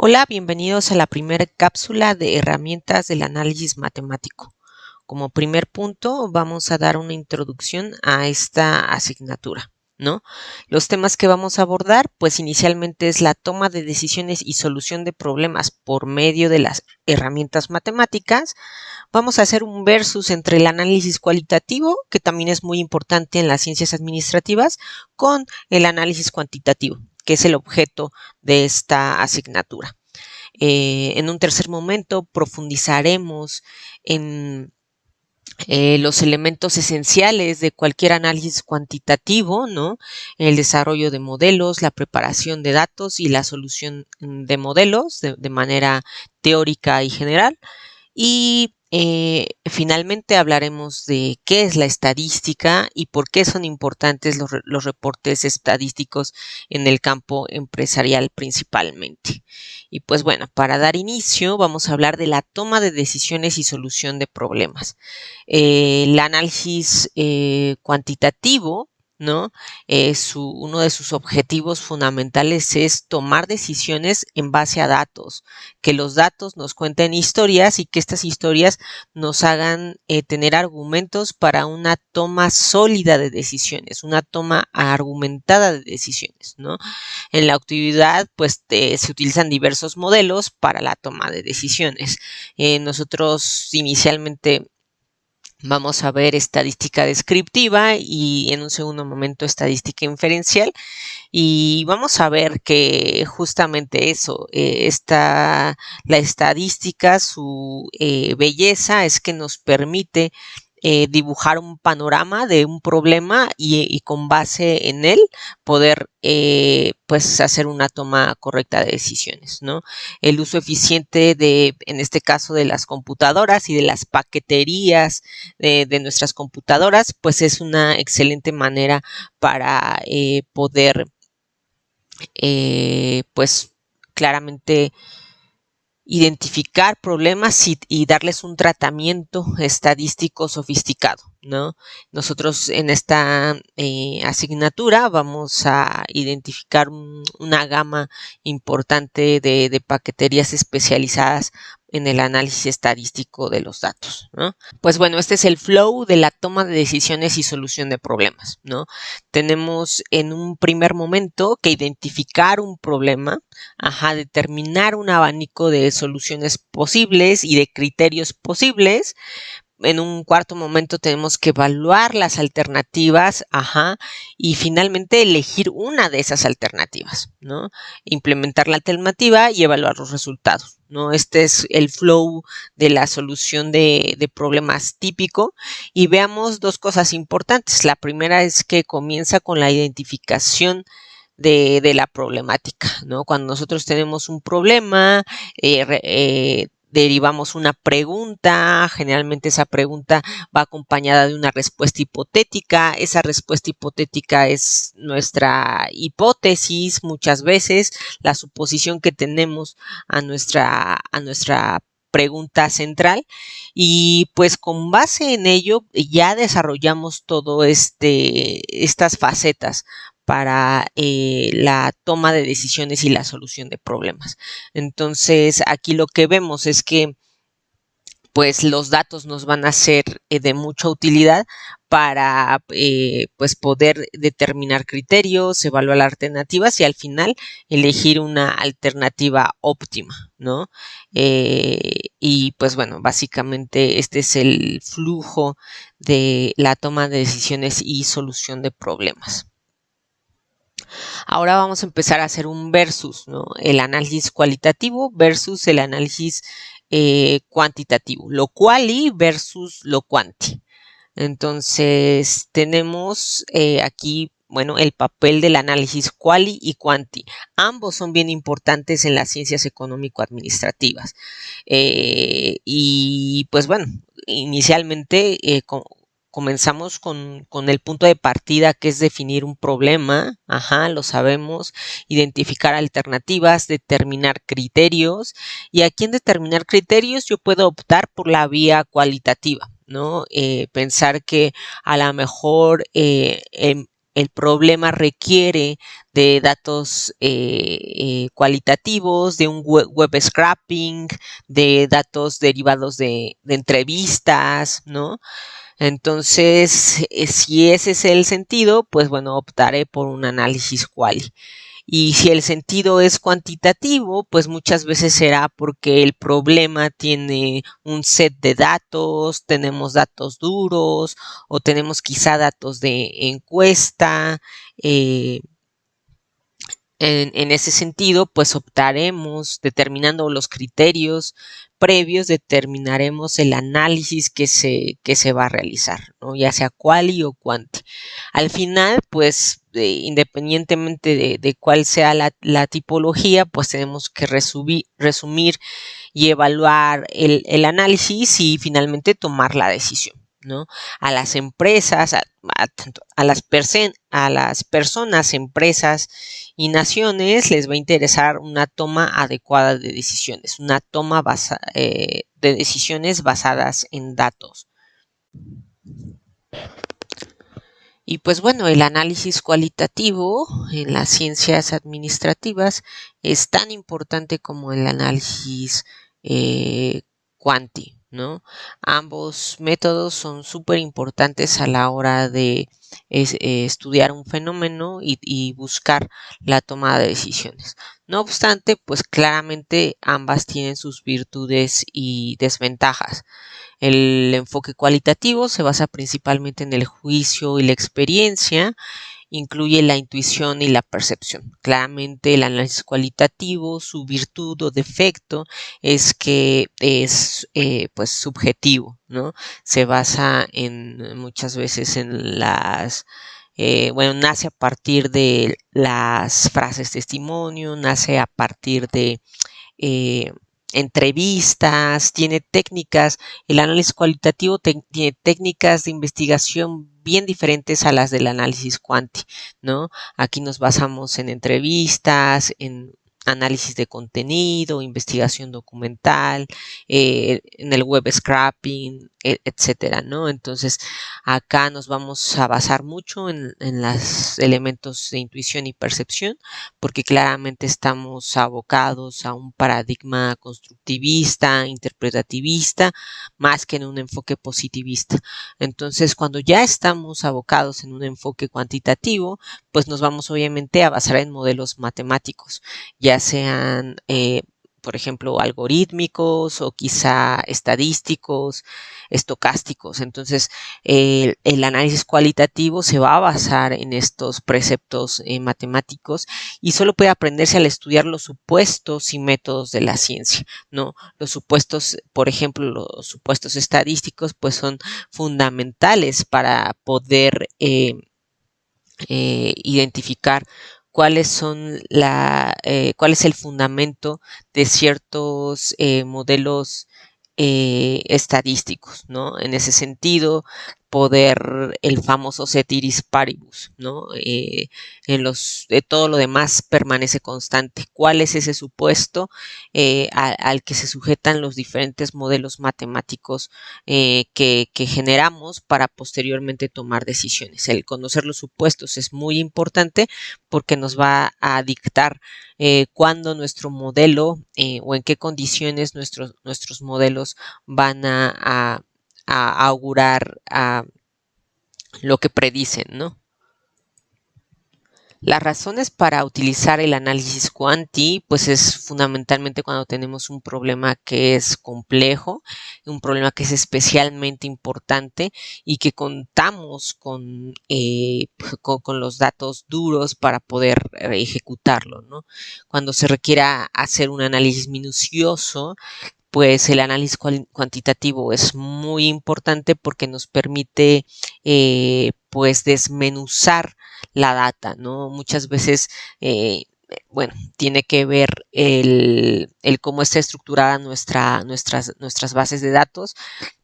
Hola, bienvenidos a la primera cápsula de herramientas del análisis matemático. Como primer punto, vamos a dar una introducción a esta asignatura, ¿no? Los temas que vamos a abordar, pues inicialmente es la toma de decisiones y solución de problemas por medio de las herramientas matemáticas. Vamos a hacer un versus entre el análisis cualitativo, que también es muy importante en las ciencias administrativas, con el análisis cuantitativo, que es el objeto de esta asignatura. En un tercer momento profundizaremos en los elementos esenciales de cualquier análisis cuantitativo, ¿no? El desarrollo de modelos, la preparación de datos y la solución de modelos de manera teórica y general. Y finalmente hablaremos de qué es la estadística y por qué son importantes los reportes estadísticos en el campo empresarial principalmente. Y pues bueno, para dar inicio vamos a hablar de la toma de decisiones y solución de problemas. El análisis cuantitativo, ¿no? Uno de sus objetivos fundamentales es tomar decisiones en base a datos, que los datos nos cuenten historias y que estas historias nos hagan tener argumentos para una toma sólida de decisiones, una toma argumentada de decisiones, ¿no? En la actividad, pues se utilizan diversos modelos para la toma de decisiones. Nosotros inicialmente vamos a ver estadística descriptiva y en un segundo momento estadística inferencial, y vamos a ver que justamente eso, la estadística, su belleza es que nos permite dibujar un panorama de un problema y con base en él poder pues hacer una toma correcta de decisiones, ¿no? El uso eficiente en este caso de las computadoras y de las paqueterías de nuestras computadoras, pues es una excelente manera para poder pues claramente identificar problemas y darles un tratamiento estadístico sofisticado, ¿no? Nosotros en esta asignatura vamos a identificar una gama importante de paqueterías especializadas en el análisis estadístico de los datos, ¿no? Pues bueno, este es el flow de la toma de decisiones y solución de problemas, ¿no? Tenemos en un primer momento que identificar un problema, determinar un abanico de soluciones posibles y de criterios posibles. En un cuarto momento tenemos que evaluar las alternativas, y finalmente elegir una de esas alternativas, ¿no? Implementar la alternativa y evaluar los resultados, ¿no? Este es el flow de la solución de problemas típico, y veamos dos cosas importantes. La primera es que comienza con la identificación de la problemática, ¿no? Cuando nosotros tenemos un problema, derivamos una pregunta, generalmente esa pregunta va acompañada de una respuesta hipotética. Esa respuesta hipotética es nuestra hipótesis, muchas veces la suposición que tenemos a nuestra pregunta central, y pues con base en ello ya desarrollamos todo estas facetas para la toma de decisiones y la solución de problemas. Entonces, aquí lo que vemos es que pues los datos nos van a ser de mucha utilidad para pues poder determinar criterios, evaluar alternativas y al final elegir una alternativa óptima, ¿no? Y pues bueno, básicamente este es el flujo de la toma de decisiones y solución de problemas. Ahora vamos a empezar a hacer un versus, ¿no? El análisis cualitativo versus el análisis cuantitativo, lo quali versus lo quanti. Entonces tenemos aquí, bueno, el papel del análisis quali y quanti. Ambos son bien importantes en las ciencias económico-administrativas. Y pues bueno, inicialmente comenzamos con el punto de partida, que es definir un problema, lo sabemos, identificar alternativas, determinar criterios, y aquí en determinar criterios yo puedo optar por la vía cualitativa, ¿no? Pensar que a lo mejor el problema requiere de datos cualitativos, de un web scraping, de datos derivados de entrevistas, ¿no? Entonces, si ese es el sentido, pues bueno, optaré por un análisis quali. Y si el sentido es cuantitativo, pues muchas veces será porque el problema tiene un set de datos, tenemos datos duros o tenemos quizá datos de encuesta. eh, en ese sentido, pues optaremos, determinando los criterios previos, determinaremos el análisis que se va a realizar, ¿no? Ya sea quali o quanti. Al final, pues, independientemente de cuál sea la tipología, pues tenemos que resumir y evaluar el análisis y finalmente tomar la decisión, ¿no? A las empresas, a las personas, empresas y naciones les va a interesar una toma adecuada de decisiones, una toma de decisiones basadas en datos. Y pues bueno, el análisis cualitativo en las ciencias administrativas es tan importante como el análisis quanti, ¿no? Ambos métodos son súper importantes a la hora de estudiar un fenómeno y buscar la toma de decisiones. No obstante, pues claramente ambas tienen sus virtudes y desventajas. El enfoque cualitativo se basa principalmente en el juicio y la experiencia, incluye la intuición y la percepción. Claramente el análisis cualitativo, su virtud o defecto es que es pues subjetivo, ¿no? Se basa en muchas veces en bueno, nace a partir de las frases testimonio, nace a partir de eh, entrevistas, tiene técnicas, el análisis cualitativo tiene técnicas de investigación bien diferentes a las del análisis quanti, ¿no? Aquí nos basamos en entrevistas, en análisis de contenido, investigación documental, en el web scraping, etcétera, ¿no? Entonces, acá nos vamos a basar mucho en los elementos de intuición y percepción, porque claramente estamos abocados a un paradigma constructivista, interpretativista, más que en un enfoque positivista. Entonces, cuando ya estamos abocados en un enfoque cuantitativo, pues nos vamos obviamente a basar en modelos matemáticos, ya sean por ejemplo, algorítmicos o quizá estadísticos, estocásticos. Entonces, el análisis cualitativo se va a basar en estos preceptos matemáticos y solo puede aprenderse al estudiar los supuestos y métodos de la ciencia, ¿no? Los supuestos, por ejemplo, los supuestos estadísticos, pues son fundamentales para poder identificar cuál es el fundamento de ciertos modelos estadísticos, ¿no? En ese sentido, el famoso ceteris paribus, ¿no? Todo lo demás permanece constante. ¿Cuál es ese supuesto al que se sujetan los diferentes modelos matemáticos que generamos para posteriormente tomar decisiones? El conocer los supuestos es muy importante porque nos va a dictar cuándo nuestro modelo o en qué condiciones nuestros modelos van a augurar lo que predicen, ¿no? Las razones para utilizar el análisis quanti, pues es fundamentalmente cuando tenemos un problema que es complejo, un problema que es especialmente importante y que contamos con los datos duros para poder ejecutarlo, ¿no? Cuando se requiera hacer un análisis minucioso, pues el análisis cuantitativo es muy importante porque nos permite pues desmenuzar la data, ¿no? Muchas veces, bueno, tiene que ver el cómo está estructurada nuestras bases de datos,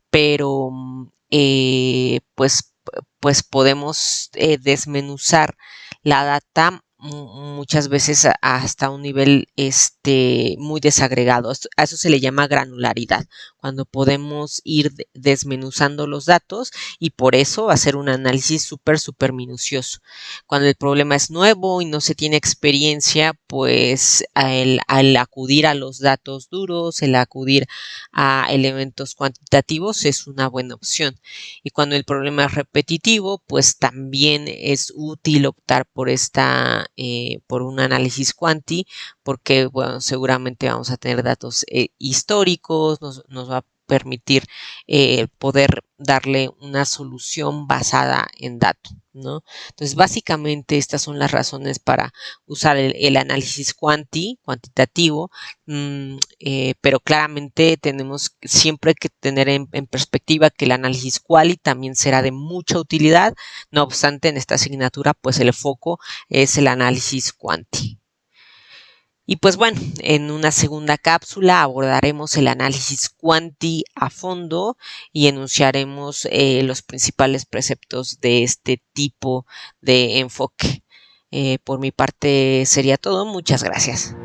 pero pues podemos desmenuzar la data muchas veces hasta un nivel muy desagregado. A eso se le llama granularidad, cuando podemos ir desmenuzando los datos y por eso hacer un análisis súper minucioso. Cuando el problema es nuevo y no se tiene experiencia, pues al acudir a los datos duros, el acudir a elementos cuantitativos es una buena opción. Y cuando el problema es repetitivo, pues también es útil optar por un análisis cuanti, porque bueno, seguramente vamos a tener datos históricos, nos va a permitir poder darle una solución basada en datos, ¿no? Entonces, básicamente estas son las razones para usar el análisis cuantitativo, pero claramente tenemos siempre que tener en perspectiva que el análisis quali también será de mucha utilidad. No obstante, en esta asignatura, pues el foco es el análisis cuanti. Y pues bueno, en una segunda cápsula abordaremos el análisis cuanti a fondo y enunciaremos los principales preceptos de este tipo de enfoque. Por mi parte sería todo. Muchas gracias.